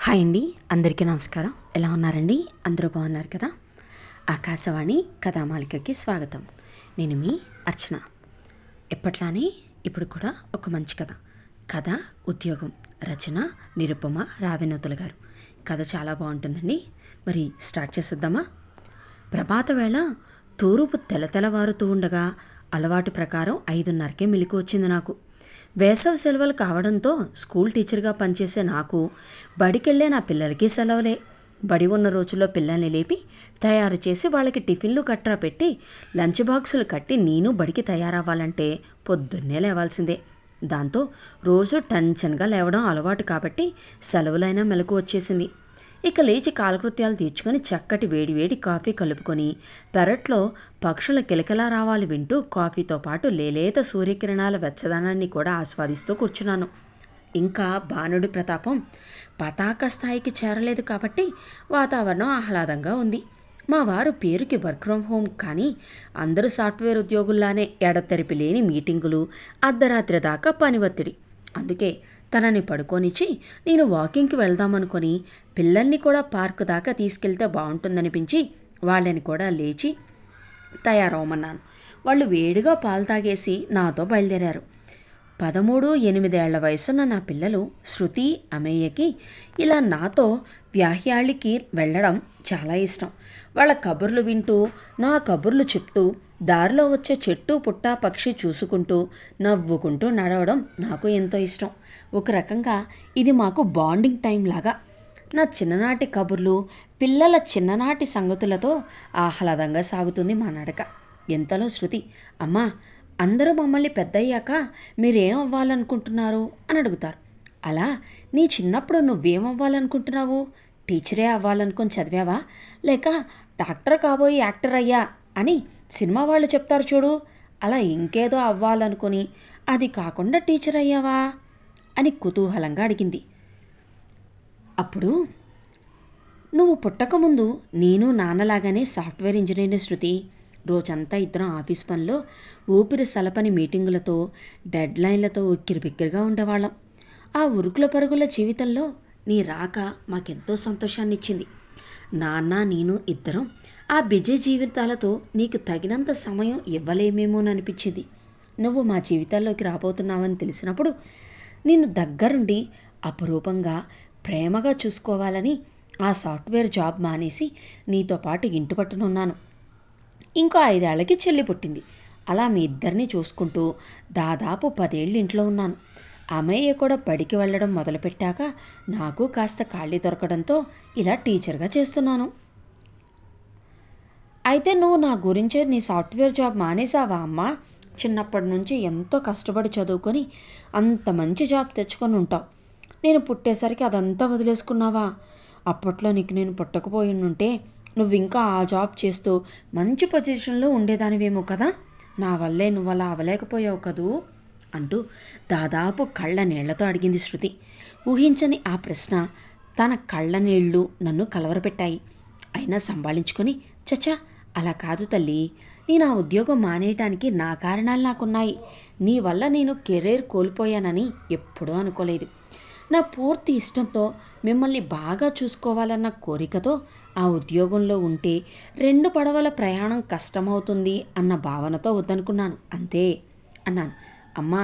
Hi అండి, అందరికీ నమస్కారం. ఎలా ఉన్నారండి? అందరూ బాగున్నారు కదా? ఆకాశవాణి కథామాలికకి స్వాగతం. నేను మీ అర్చన. ఎప్పట్లానే ఇప్పుడు కూడా ఒక మంచి కథ ఉద్యోగం. రచన నిరుపమ రావినోతుల గారు. కథ చాలా బాగుంటుందండి. మరి స్టార్ట్ చేసేద్దామా? ప్రభాత వేళ తూర్పు తెలతెలవారుతూ ఉండగా అలవాటు ప్రకారం 5:30కే మెలకు వచ్చింది నాకు. వేసవి సెలవులు కావడంతో స్కూల్ టీచర్గా పనిచేసే నాకు బడికెళ్ళే నా పిల్లలకి సెలవులే. బడి ఉన్న రోజుల్లో పిల్లల్ని లేపి తయారు చేసి వాళ్ళకి టిఫిన్లు కట్రా పెట్టి లంచ్ బాక్సులు కట్టి నేను బడికి తయారవ్వాలంటే పొద్దున్నే లేవాల్సిందే. దాంతో రోజు టెన్షన్గా లేవడం అలవాటు కాబట్టి సెలవులైనా మెలకు వచ్చేసింది. ఇక లేచి కాలకృత్యాలు తీర్చుకొని చక్కటి వేడివేడి కాఫీ కలుపుకొని పెరట్లో పక్షుల కిలకిలా రావాలి వింటూ కాఫీతో పాటు లేలేత సూర్యకిరణాల వెచ్చదనాన్ని కూడా ఆస్వాదిస్తూ కూర్చున్నాను. ఇంకా భానుడి ప్రతాపం పతాక స్థాయికి చేరలేదు కాబట్టి వాతావరణం ఆహ్లాదంగా ఉంది. మా వారు పేరుకి వర్క్ ఫ్రమ్ హోమ్, కానీ అందరూ సాఫ్ట్వేర్ ఉద్యోగుల్లానే ఎడతెరిపి లేని మీటింగులు, అర్ధరాత్రి దాకా పని ఒత్తిడి. అందుకే తనని పడుకోనిచ్చి నేను వాకింగ్కి వెళ్దామనుకొని పిల్లల్ని కూడా పార్కు దాకా తీసుకెళ్తే బాగుంటుందనిపించి వాళ్ళని కూడా లేచి తయారవమన్నాను. వాళ్ళు వేడిగా పాలు తాగేసి నాతో బయలుదేరారు. 13, 8 వయసున్న నా పిల్లలు శృతి, అమేయకి ఇలా నాతో వ్యాహ్యాళికి వెళ్ళడం చాలా ఇష్టం. వాళ్ళ కబుర్లు వింటూ నా కబుర్లు చెప్తూ దారిలో వచ్చే చెట్టు పుట్ట పక్షి చూసుకుంటూ నవ్వుకుంటూ నడవడం నాకు ఎంతో ఇష్టం. ఒక రకంగా ఇది మాకు బాండింగ్ టైం లాగా. నా చిన్ననాటి కబుర్లు, పిల్లల చిన్ననాటి సంగతులతో ఆహ్లాదంగా సాగుతుంది మా నడక. ఎంతలో శృతి, అమ్మా, అందరూ మమ్మల్ని పెద్దయ్యాక మీరేం అవ్వాలనుకుంటున్నారు అని అడుగుతారు. అలా నీ చిన్నప్పుడు నువ్వేం అవ్వాలనుకుంటున్నావు? టీచరే అవ్వాలనుకొని చదివావా, లేక డాక్టర్ కాబోయి యాక్టర్ అయ్యా అని సినిమా వాళ్ళు చెప్తారు చూడు, అలా ఇంకేదో అవ్వాలనుకొని అది కాకుండా టీచర్ అయ్యావా అని కుతూహలంగా అడిగింది. అప్పుడు, నువ్వు పుట్టకముందు నేను నాన్నలాగానే సాఫ్ట్వేర్ ఇంజనీర్ని శృతి. రోజంతా ఇద్దరం ఆఫీస్ పనిలో ఊపిరి సలపని మీటింగులతో డెడ్లైన్లతో ఉక్కిరిబిక్కిరిగా ఉండేవాళ్ళం. ఆ ఉరుకుల పరుగుల జీవితంలో నీ రాక మాకెంతో సంతోషాన్నిచ్చింది. నాన్న నేను ఇద్దరం ఆ బిజీ జీవితాలతో నీకు తగినంత సమయం ఇవ్వలేమేమోననిపించింది. నువ్వు మా జీవితాల్లోకి రాబోతున్నావని తెలిసినప్పుడు నిన్ను దగ్గరుండి అపురూపంగా ప్రేమగా చూసుకోవాలని ఆ సాఫ్ట్వేర్ జాబ్ మానేసి నీతో పాటు ఇంటి పట్టునున్నాను. ఇంకో 5 ఏళ్లకి చెల్లి పుట్టింది. అలా మీ ఇద్దరిని చూసుకుంటూ దాదాపు 10 ఏళ్ళు ఇంట్లో ఉన్నాను. అమ్మయ్య కూడా బడికి వెళ్ళడం మొదలుపెట్టాక నాకు కాస్త ఖాళీ దొరకడంతో ఇలా టీచర్గా చేస్తున్నాను. అయితే నువ్వు నా గురించే నీ సాఫ్ట్వేర్ జాబ్ మానేసావా అమ్మా? చిన్నప్పటి నుంచి ఎంతో కష్టపడి చదువుకొని అంత మంచి జాబ్ తెచ్చుకొని ఉంటావు. నేను పుట్టేసరికి అదంతా వదిలేసుకున్నావా? అప్పట్లో నీకు నేను పుట్టకపోయి ఉంటే నువ్వు ఇంకా ఆ జాబ్ చేస్తూ మంచి పొజిషన్లో ఉండేదానివేమో కదా. నా వల్లే నువ్వు అలా అవ్వలేకపోయావు కదూ అంటూ దాదాపు కళ్ళ నీళ్లతో అడిగింది శృతి. ఊహించని ఆ ప్రశ్న తన కళ్ళ నీళ్లు నన్ను కలవరపెట్టాయి. అయినా సంభాళించుకొని, చచ్చా, అలా కాదు తల్లి, నేను ఆ ఉద్యోగం మానేయటానికి నా కారణాలు నాకున్నాయి. నీ వల్ల నేను కెరీర్ కోల్పోయానని ఎప్పుడూ అనుకోలేదు. నా పూర్తి ఇష్టంతో మిమ్మల్ని బాగా చూసుకోవాలన్న కోరికతో ఆ ఉద్యోగంలో ఉంటే 2 పడవల ప్రయాణం కష్టమవుతుంది అన్న భావనతో వద్దనుకున్నాను, అంతే అన్నాను. అమ్మా,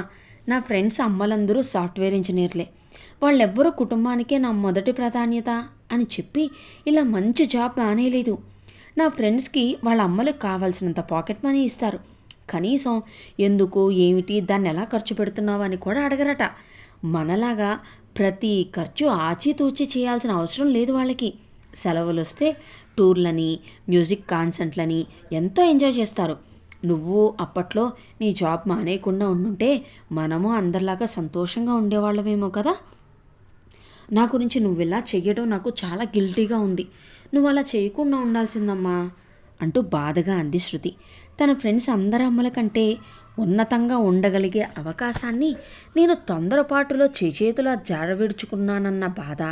నా ఫ్రెండ్స్ అమ్మలందరూ సాఫ్ట్వేర్ ఇంజనీర్లే. వాళ్ళెవ్వరూ కుటుంబానికే నా మొదటి ప్రాధాన్యత అని చెప్పి ఇలా మంచి జాబ్ మానేయలేదు. నా ఫ్రెండ్స్కి వాళ్ళ అమ్మలకు కావాల్సినంత పాకెట్ మనీ ఇస్తారు. కనీసం ఎందుకు, ఏమిటి, దాన్ని ఎలా ఖర్చు పెడుతున్నావు అని కూడా అడగరట. మనలాగా ప్రతి ఖర్చు ఆచితూచి చేయాల్సిన అవసరం లేదు వాళ్ళకి. సెలవులు వస్తే టూర్లని, మ్యూజిక్ కాన్సర్ట్లని ఎంతో ఎంజాయ్ చేస్తారు. నువ్వు అప్పట్లో నీ జాబ్ మానేయకుండా ఉండుంటే మనము అందరిలాగా సంతోషంగా ఉండేవాళ్ళమేమో కదా. నా గురించి నువ్వు ఇలా చెయ్యడం నాకు చాలా గిల్టీగా ఉంది. నువ్వు అలా చేయకుండా ఉండాల్సిందమ్మా అంటూ బాధగా అంది శృతి. తన ఫ్రెండ్స్ అందరి అమ్మల కంటే ఉన్నతంగా ఉండగలిగే అవకాశాన్ని నేను తొందరపాటులో చేతులా జారవిడుచుకున్నానన్న బాధ,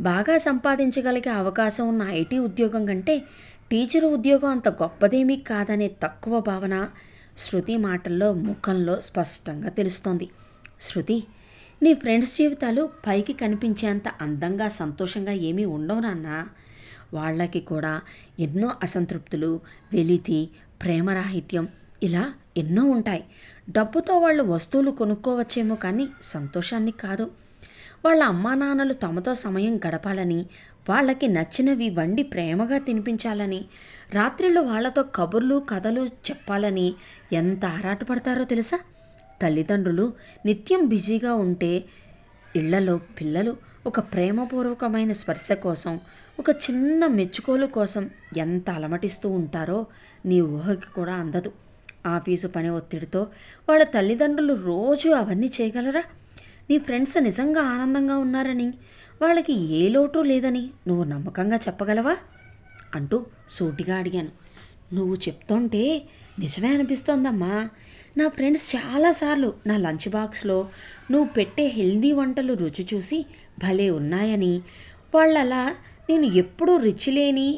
బాగా సంపాదించగలిగే అవకాశం ఉన్న ఐటీ ఉద్యోగం కంటే టీచరు ఉద్యోగం అంత గొప్పదేమీ కాదనే తక్కువ భావన శృతి మాటల్లో, ముఖంలో స్పష్టంగా తెలుస్తోంది. శృతి, నీ ఫ్రెండ్స్ జీవితాలు పైకి కనిపించేంత అందంగా సంతోషంగా ఏమీ ఉండవు నాన్న. వాళ్ళకి కూడా ఎన్నో అసంతృప్తులు, వెలితి, ప్రేమరాహిత్యం ఇలా ఎన్నో ఉంటాయి. డబ్బుతో వాళ్ళు వస్తువులు కొనుక్కోవచ్చేమో కానీ సంతోషాన్ని కాదు. వాళ్ళ అమ్మా నాన్నలు తమతో సమయం గడపాలని, వాళ్ళకి నచ్చినవి వండి ప్రేమగా తినిపించాలని, రాత్రిళ్ళు వాళ్ళతో కబుర్లు కథలు చెప్పాలని ఎంత ఆరాటపడతారో తెలుసా? తల్లిదండ్రులు నిత్యం బిజీగా ఉంటే ఇళ్లలో పిల్లలు ఒక ప్రేమపూర్వకమైన స్పర్శ కోసం, ఒక చిన్న మెచ్చుకోలు కోసం ఎంత అలమటిస్తూ ఉంటారో నీ ఊహకి కూడా అందదు. ఆఫీసు పని ఒత్తిడితో వాళ్ళ తల్లిదండ్రులు రోజు అవన్నీ చేయగలరా? నీ ఫ్రెండ్స్ నిజంగా ఆనందంగా ఉన్నారని, వాళ్ళకి ఏ లోటు లేదని నువ్వు నమ్మకంగా చెప్పగలవా అంటూ సూటిగా అడిగాను. నువ్వు చెప్తుంటే నిజమే అనిపిస్తోందమ్మా. నా ఫ్రెండ్స్ చాలాసార్లు నా లంచ్ బాక్స్లో నువ్వు పెట్టే హెల్దీ వంటలు రుచి చూసి భలే ఉన్నాయని, వాళ్ళలా నేను ఎప్పుడూ రుచి లేని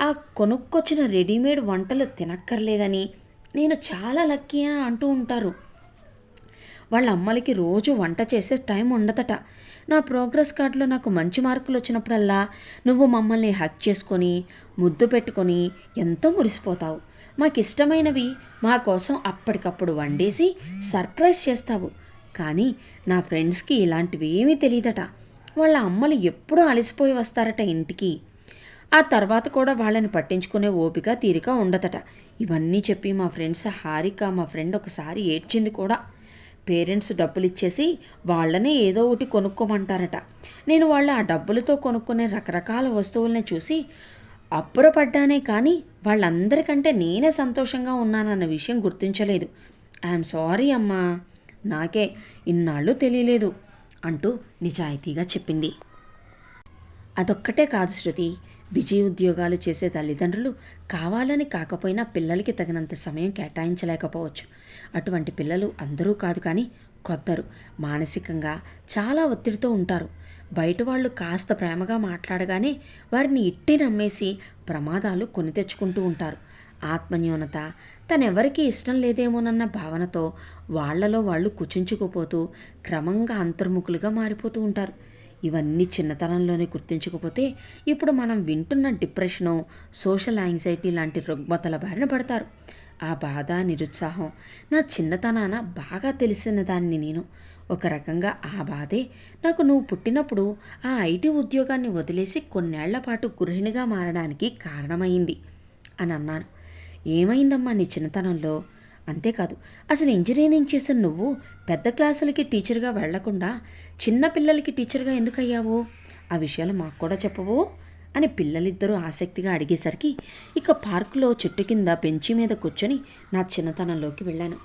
ఆ కొనుక్కొచ్చిన రెడీమేడ్ వంటలు తినక్కర్లేదని, నేను చాలా లక్కీ అని అంటూ ఉంటారు. వాళ్ళ అమ్మలకి రోజు వంట చేసే టైం ఉండదట. నా ప్రోగ్రెస్ కార్డులో నాకు మంచి మార్కులు వచ్చినప్పుడల్లా నువ్వు మమ్మల్ని హక్ చేసుకొని ముద్దు పెట్టుకొని ఎంతో మురిసిపోతావు. మాకు ఇష్టమైనవి మా కోసం అప్పటికప్పుడు వండేసి సర్ప్రైజ్ చేస్తావు. కానీ నా ఫ్రెండ్స్కి ఇలాంటివి ఏమీ తెలియదట. వాళ్ళ అమ్మలు ఎప్పుడూ అలసిపోయి వస్తారట ఇంటికి. ఆ తర్వాత కూడా వాళ్ళని పట్టించుకునే ఓపిక తీరిక ఉండదట. ఇవన్నీ చెప్పి మా ఫ్రెండ్స్ హారిక, మా ఫ్రెండ్ ఒకసారి ఏడ్చింది కూడా. పేరెంట్స్ డబ్బులు ఇచ్చేసి వాళ్ళనే ఏదో ఒకటి కొనుక్కోమంటారట. నేను వాళ్ళు ఆ డబ్బులతో కొనుక్కునే రకరకాల వస్తువుల్ని చూసి అబ్బురపడ్డానే కానీ వాళ్ళందరికంటే నేనే సంతోషంగా ఉన్నానన్న విషయం గుర్తించలేదు. ఐఎమ్ సారీ అమ్మా, నాకే ఇన్నాళ్ళు తెలియలేదు అంటూ నిజాయితీగా చెప్పింది. అదొక్కటే కాదు శృతి, బిజీ ఉద్యోగాలు చేసే తల్లిదండ్రులు కావాలని కాకపోయినా పిల్లలకి తగినంత సమయం కేటాయించలేకపోవచ్చు. అటువంటి పిల్లలు అందరూ కాదు కానీ కొందరు మానసికంగా చాలా ఒత్తిడితో ఉంటారు. బయట వాళ్ళు కాస్త ప్రేమగా మాట్లాడగానే వారిని ఇట్టి నమ్మేసి ప్రమాదాలు కొని తెచ్చుకుంటూ ఉంటారు. ఆత్మన్యూనత, తనెవరికీ ఇష్టం లేదేమోనన్న భావనతో వాళ్లలో వాళ్ళు కుచించుకుపోతూ క్రమంగా అంతర్ముఖులుగా మారిపోతూ ఉంటారు. ఇవన్నీ చిన్నతనంలోనే గుర్తించకపోతే ఇప్పుడు మనం వింటున్న డిప్రెషను, సోషల్ యాంగ్జైటీ లాంటి రుగ్మతల బారిన పడతారు. ఆ బాధ, నిరుత్సాహం నా చిన్నతనాన బాగా తెలిసిన దాన్ని నేను. ఒక రకంగా ఆ బాధే నాకు నువ్వు పుట్టినప్పుడు ఆ ఐటీ ఉద్యోగాన్ని వదిలేసి కొన్నేళ్ల పాటు గృహిణిగా మారడానికి కారణమైంది అని అన్నాను. ఏమైందమ్మా నీ చిన్నతనంలో? అంతేకాదు, అసలు ఇంజనీరింగ్ చేసిన నువ్వు పెద్ద క్లాసులకి టీచర్గా వెళ్లకుండా చిన్నపిల్లలకి టీచర్గా ఎందుకు అయ్యావు? ఆ విషయాలు మాకు కూడా చెప్పవు అని పిల్లలిద్దరూ ఆసక్తిగా అడిగేసరికి ఇక పార్కులో చెట్టు కింద బెంచి మీద కూర్చొని నా చిన్నతనంలోకి వెళ్ళాను.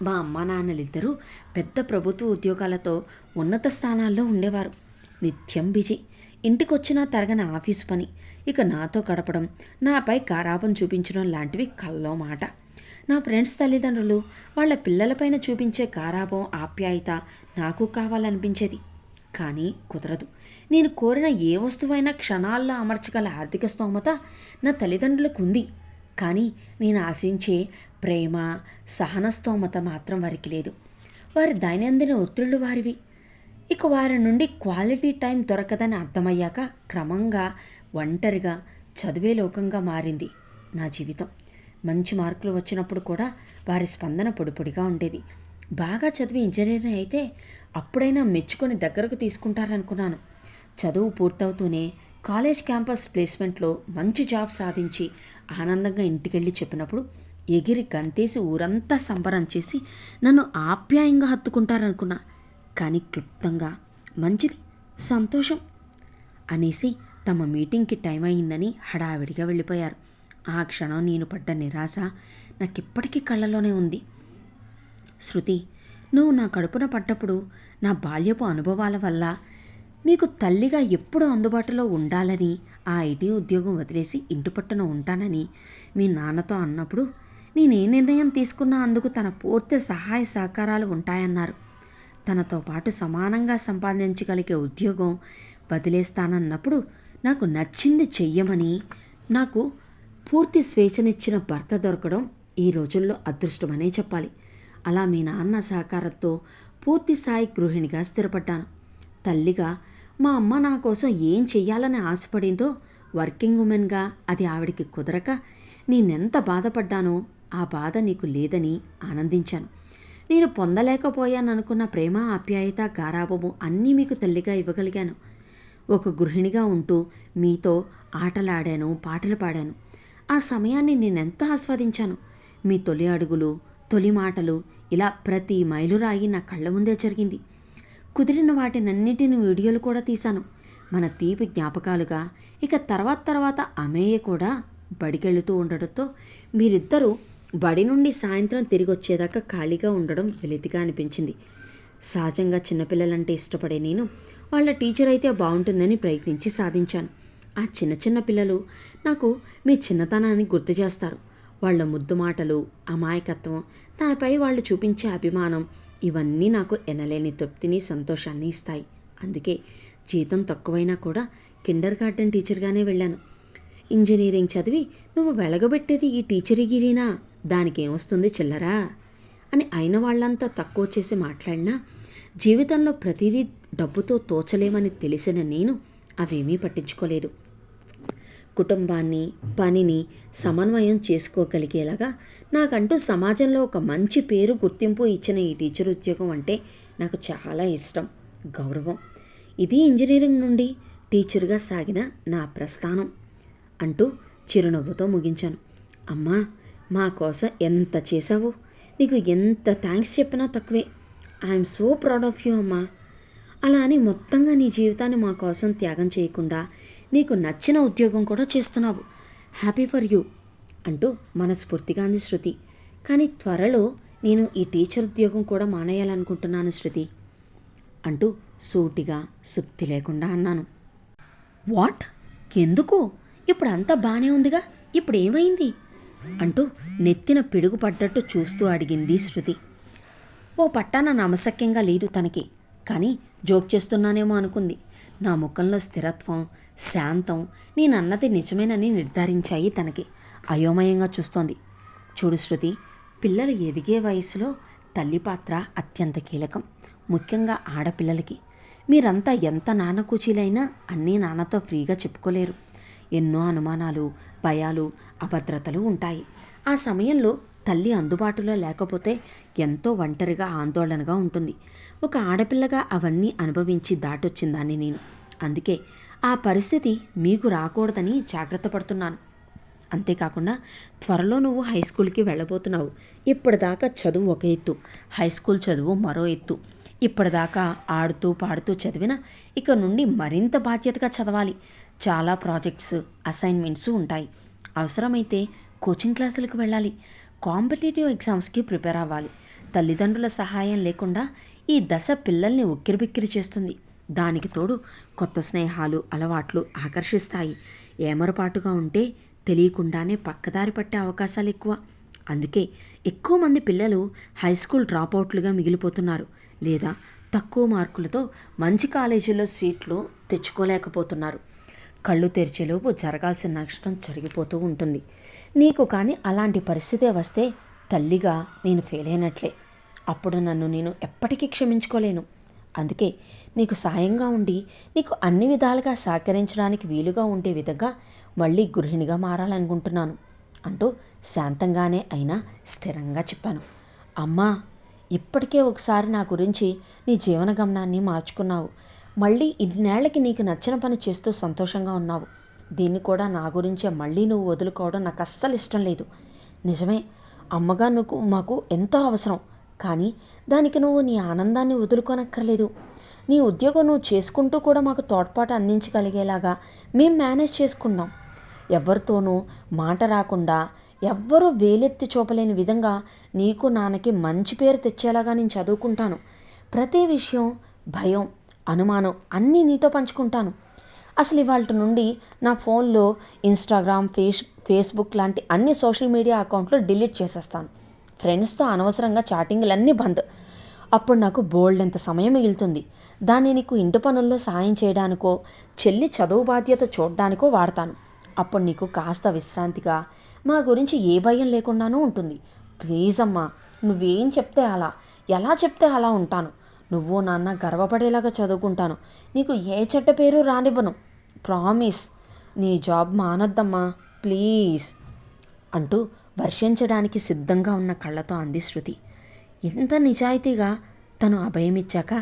మా అమ్మా నాన్నలిద్దరూ పెద్ద ప్రభుత్వ ఉద్యోగాలతో ఉన్నత స్థానాల్లో ఉండేవారు. నిత్యం బిజీ. ఇంటికొచ్చినా తరగని ఆఫీసు పని, ఇక నాతో గడపడం, నాపై గారాబం చూపించడం లాంటివి కల్లో మాట. నా ఫ్రెండ్స్ తల్లిదండ్రులు వాళ్ళ పిల్లలపైన చూపించే గారాబం, ఆప్యాయత నాకు కావాలనిపించేది. కానీ కుదరదు. నేను కోరిన ఏ వస్తువైనా క్షణాల్లో అమర్చగల ఆర్థిక స్తోమత నా తల్లిదండ్రులకు ఉంది. కానీ నేను ఆశించే ప్రేమ, సహన స్తోమత మాత్రం వారికి లేదు. వారి దైనందిన ఒత్తిళ్లు వారివి. ఇక వారి నుండి క్వాలిటీ టైం దొరకదని అర్థమయ్యాక క్రమంగా ఒంటరిగా చదివే లోకంగా మారింది నా జీవితం. మంచి మార్కులు వచ్చినప్పుడు కూడా వారి స్పందన పొడిపొడిగా ఉండేది. బాగా చదివి ఇంజనీరింగ్ అయితే అప్పుడైనా మెచ్చుకొని దగ్గరకు తీసుకుంటారనుకున్నాను. చదువు పూర్తవుతూనే కాలేజ్ క్యాంపస్ ప్లేస్మెంట్లో మంచి జాబ్ సాధించి ఆనందంగా ఇంటికెళ్ళి చెప్పినప్పుడు ఎగిరి గంతేసి ఊరంతా సంబరం చేసి నన్ను ఆప్యాయంగా హత్తుకుంటారనుకున్నా. కానీ క్లుప్తంగా మంచిది, సంతోషం అనేసి తమ మీటింగ్కి టైం అయిందని హడావిడిగా వెళ్ళిపోయారు. ఆ క్షణం నేను పడ్డ నిరాశ నాకిప్పటికీ కళ్ళలోనే ఉంది. శృతి, నువ్వు నా కడుపున పడ్డప్పుడు నా బాల్యపు అనుభవాల వల్ల మీకు తల్లిగా ఎప్పుడూ అందుబాటులో ఉండాలని, ఆ ఐటీ ఉద్యోగం వదిలేసి ఇంటి పట్టున ఉంటానని మీ నాన్నతో అన్నప్పుడు నేనే నిర్ణయం తీసుకున్నా అందుకు తన పూర్తి సహాయ సహకారాలు ఉంటాయన్నారు. తనతో పాటు సమానంగా సంపాదించగలిగే ఉద్యోగం వదిలేస్తానన్నప్పుడు నాకు నచ్చింది చెయ్యమని, నాకు పూర్తి స్వేచ్ఛనిచ్చిన భర్త దొరకడం ఈ రోజుల్లో అదృష్టమనే చెప్పాలి. అలా మీ నాన్న సహకారంతో పూర్తి స్థాయి గృహిణిగా స్థిరపడ్డాను. తల్లిగా మా అమ్మ నా కోసం ఏం చెయ్యాలని ఆశపడిందో వర్కింగ్ ఉమెన్గా అది ఆవిడికి కుదరక నేనెంత బాధపడ్డానో ఆ బాధ నీకు లేదని ఆనందించాను. నేను పొందలేకపోయాననుకున్న ప్రేమ, ఆప్యాయత, గారాబము అన్నీ మీకు తల్లిగా ఇవ్వగలిగాను. ఒక గృహిణిగా ఉంటూ మీతో ఆటలాడాను, పాటలు పాడాను. ఆ సమయాన్ని నేనెంత ఆస్వాదించాను. మీ తొలి అడుగులు, తొలి మాటలు, ఇలా ప్రతి మైలురాయి నా కళ్ళ ముందే జరిగింది. కుదిరిన వాటినన్నిటిని వీడియోలు కూడా తీశాను. మన తీపి జ్ఞాపకాలుగా. ఇక తర్వాత అమేయ కూడా బడికెళ్తూ ఉండడంతో మీరిద్దరూ బడి నుండి సాయంత్రం తిరిగి వచ్చేదాకా ఖాళీగా ఉండడం వెలితిగా అనిపించింది. సహజంగా చిన్నపిల్లలంటే ఇష్టపడే నేను వాళ్ళ టీచర్ అయితే బాగుంటుందని ప్రయత్నించి సాధించాను. ఆ చిన్న పిల్లలు నాకు మీ చిన్నతనాన్ని గుర్తు చేస్తారు. వాళ్ళ ముద్దు మాటలు, అమాయకత్వం, నాపై వాళ్ళు చూపించే అభిమానం ఇవన్నీ నాకు ఎనలేని తృప్తిని, సంతోషాన్ని ఇస్తాయి. అందుకే జీతం తక్కువైనా కూడా కిండర్ గార్డెన్ టీచర్గానే వెళ్ళాను. ఇంజనీరింగ్ చదివి నువ్వు వెలగబెట్టేది ఈ టీచరిగిరినా, దానికి ఏమొస్తుంది చిల్లరా అని అయిన వాళ్ళంతా తక్కువ చేసి మాట్లాడినా జీవితంలో ప్రతిదీ డబ్బుతో తోచలేమని తెలిసిన నేను అవేమీ పట్టించుకోలేదు. కుటుంబాన్ని, పనిని సమన్వయం చేసుకోగలిగేలాగా నాకంటూ సమాజంలో ఒక మంచి పేరు, గుర్తింపు ఇచ్చిన ఈ టీచర్ ఉద్యోగం అంటే నాకు చాలా ఇష్టం, గౌరవం. ఇది ఇంజనీరింగ్ నుండి టీచర్గా సాగిన నా ప్రస్థానం అంటూ చిరునవ్వుతో ముగించాను. అమ్మా, మా కోసం ఎంత చేశావు, నీకు ఎంత థ్యాంక్స్ చెప్పినా తక్కువే. I'm so proud of you అమ్మా. అలా అని మొత్తంగా నీ జీవితాన్ని మా కోసం త్యాగం చేయకుండా నీకు నచ్చిన ఉద్యోగం కూడా చేస్తున్నావు. హ్యాపీ ఫర్ యూ అంటూ మనస్ఫూర్తిగా అంది శృతి. కానీ త్వరలో నేను ఈ టీచర్ ఉద్యోగం కూడా మానేయాలనుకుంటున్నాను శృతి అంటూ సూటిగా సుత్తి లేకుండా అన్నాను. వాట్? ఎందుకు? ఇప్పుడు అంతా బాగానే ఉందిగా, ఇప్పుడు ఏమైంది అంటూ నెత్తిన పిడుగు పడ్డట్టు చూస్తూ అడిగింది శృతి. ఓ పట్టాన నమసక్యంగా లేదు తనకి, కానీ జోక్ చేస్తున్నానేమో అనుకుంది. నా ముఖంలో స్థిరత్వం, శాంతం నేనన్నది నిజమేనని నిర్ధారించాయి తనకి. అయోమయంగా చూస్తోంది. చూడు శృతి, పిల్లలు ఎదిగే వయసులో తల్లి పాత్ర అత్యంత కీలకం, ముఖ్యంగా ఆడపిల్లలకి. మీరంతా ఎంత నాన్న కూచీలైనా అన్నీ నాన్నతో ఫ్రీగా చెప్పుకోలేరు. ఎన్నో అనుమానాలు, భయాలు, అభద్రతలు ఉంటాయి. ఆ సమయంలో తల్లి అందుబాటులో లేకపోతే ఎంతో ఒంటరిగా, ఆందోళనగా ఉంటుంది. ఒక ఆడపిల్లగా అవన్నీ అనుభవించి దాటొచ్చిందాన్ని నేను. అందుకే ఆ పరిస్థితి మీకు రాకూడదని జాగ్రత్త పడుతున్నాను. అంతేకాకుండా త్వరలో నువ్వు హై స్కూల్కి వెళ్ళబోతున్నావు. ఇప్పటిదాకా చదువు ఒక ఎత్తు, హై స్కూల్ చదువు మరో ఎత్తు. ఇప్పటిదాకా ఆడుతూ పాడుతూ చదివిన ఇక నుండి మరింత బాధ్యతగా చదవాలి. చాలా ప్రాజెక్ట్స్, అసైన్మెంట్స్ ఉంటాయి. అవసరమైతే కోచింగ్ క్లాసులకు వెళ్ళాలి. కాంపిటేటివ్ ఎగ్జామ్స్కి ప్రిపేర్ అవ్వాలి. తల్లిదండ్రుల సహాయం లేకుండా ఈ దశ పిల్లల్ని ఉక్కిరిబిక్కిరి చేస్తుంది. దానికి తోడు కొత్త స్నేహాలు, అలవాట్లు ఆకర్షిస్తాయి. ఏమరపాటుగా ఉంటే తెలియకుండానే పక్కదారి పట్టే అవకాశాలు ఎక్కువ. అందుకే ఎక్కువ మంది పిల్లలు హై స్కూల్ డ్రాప్అవుట్లుగా మిగిలిపోతున్నారు, లేదా తక్కువ మార్కులతో మంచి కాలేజీల్లో సీట్లు తెచ్చుకోలేకపోతున్నారు. కళ్ళు తెరిచేలోపు జరగాల్సిన నష్టం జరిగిపోతూ ఉంటుంది. నీకు కానీ అలాంటి పరిస్థితే వస్తే తల్లిగా నేను ఫెయిల్ అయినట్లే. అప్పుడు నన్ను నేను ఎప్పటికీ క్షమించుకోలేను. అందుకే నీకు సాయంగా ఉండి నీకు అన్ని విధాలుగా సహకరించడానికి వీలుగా ఉండే విధంగా మళ్ళీ గృహిణిగా మారాలనుకుంటున్నాను అంటూ శాంతంగానే అయినా స్థిరంగా చెప్పాను. అమ్మా, ఇప్పటికే ఒకసారి నా గురించి నీ జీవన గమనాన్ని మార్చుకున్నావు. మళ్ళీ ఇన్నేళ్లకి నీకు నచ్చిన పని చేస్తూ సంతోషంగా ఉన్నావు. దీన్ని కూడా నా గురించే మళ్ళీ నువ్వు వదులుకోవడం నాకు అస్సలు ఇష్టం లేదు. నిజమే, అమ్మగా నువ్వు మాకు ఎంతో అవసరం. కానీ దానికి నువ్వు నీ ఆనందాన్ని వదులుకోనక్కర్లేదు. నీ ఉద్యోగం నువ్వు చేసుకుంటూ కూడా మాకు తోడ్పాటు అందించగలిగేలాగా మేం మేనేజ్ చేసుకుందాం. ఎవరితోనూ మాట రాకుండా, ఎవ్వరూ వేలెత్తి చూపలేని విధంగా నీకు నాన్నకి మంచి పేరు తెచ్చేలాగా నేను చదువుకుంటాను. ప్రతి విషయం, భయం, అనుమానం అన్నీ నీతో పంచుకుంటాను. అసలు ఇవాళ నుండి నా ఫోన్లో ఇన్స్టాగ్రామ్, ఫేస్బుక్ లాంటి అన్ని సోషల్ మీడియా అకౌంట్లు డిలీట్ చేసేస్తాను. ఫ్రెండ్స్తో అనవసరంగా చాటింగ్లన్నీ బంద్. అప్పుడు నాకు బోల్డెంత సమయం మిగులుతుంది. దాన్ని నీకు ఇంటి పనుల్లో సాయం చేయడానికో, చెల్లి చదువు బాధ్యత చూడడానికో వాడతాను. అప్పుడు నీకు కాస్త విశ్రాంతిగా, మా గురించి ఏ భయం లేకుండానూ ఉంటుంది. ప్లీజ్ అమ్మా, నువ్వేం చెప్తే అలా, ఎలా చెప్తే అలా ఉంటాను. నువ్వు నాన్న గర్వపడేలాగా చదువుకుంటాను. నీకు ఏ చెడ్డ పేరు రానివ్వను. ప్రామిస్. నీ జాబ్ మానొద్దమ్మా ప్లీజ్ అంటూ వర్షించడానికి సిద్ధంగా ఉన్న కళ్ళతో అంది శృతి. ఇంత నిజాయితీగా తను అభయమిచ్చాక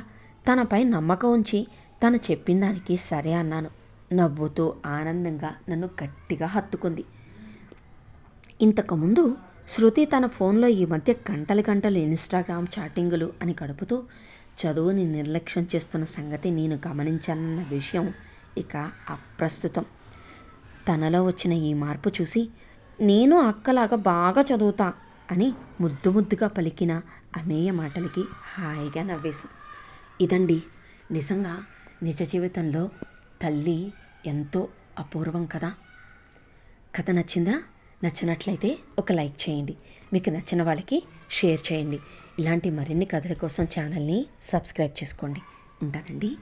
తనపై నమ్మకం ఉంచి తను చెప్పిన దానికి సరే అన్నాను. నవ్వుతూ ఆనందంగా నన్ను గట్టిగా హత్తుకుంది. ఇంతకుముందు శృతి తన ఫోన్లో ఈ మధ్య గంటలు గంటలు ఇన్స్టాగ్రామ్ చాటింగులు అని గడుపుతూ చదువుని నిర్లక్ష్యం చేస్తున్న సంగతి నేను గమనించానన్న విషయం ఇక అప్రస్తుతం. తనలో వచ్చిన ఈ మార్పు చూసి నేను అక్కలాగా బాగా చదువుతా అని ముద్దు ముద్దుగా పలికిన అమేయ మాటలకి హాయిగా నవ్వేశాం. ఇదండి నిజంగా నిజ జీవితంలో తల్లి ఎంతో అపూర్వం కదా. కథ నచ్చిందా? నచ్చినట్లయితే ఒక లైక్ చేయండి. మీకు నచ్చిన వాళ్ళకి షేర్ చేయండి. ఇలాంటి మరిన్ని కథల కోసం ఛానల్ని సబ్స్క్రైబ్ చేసుకోండి. ఉంటానండి.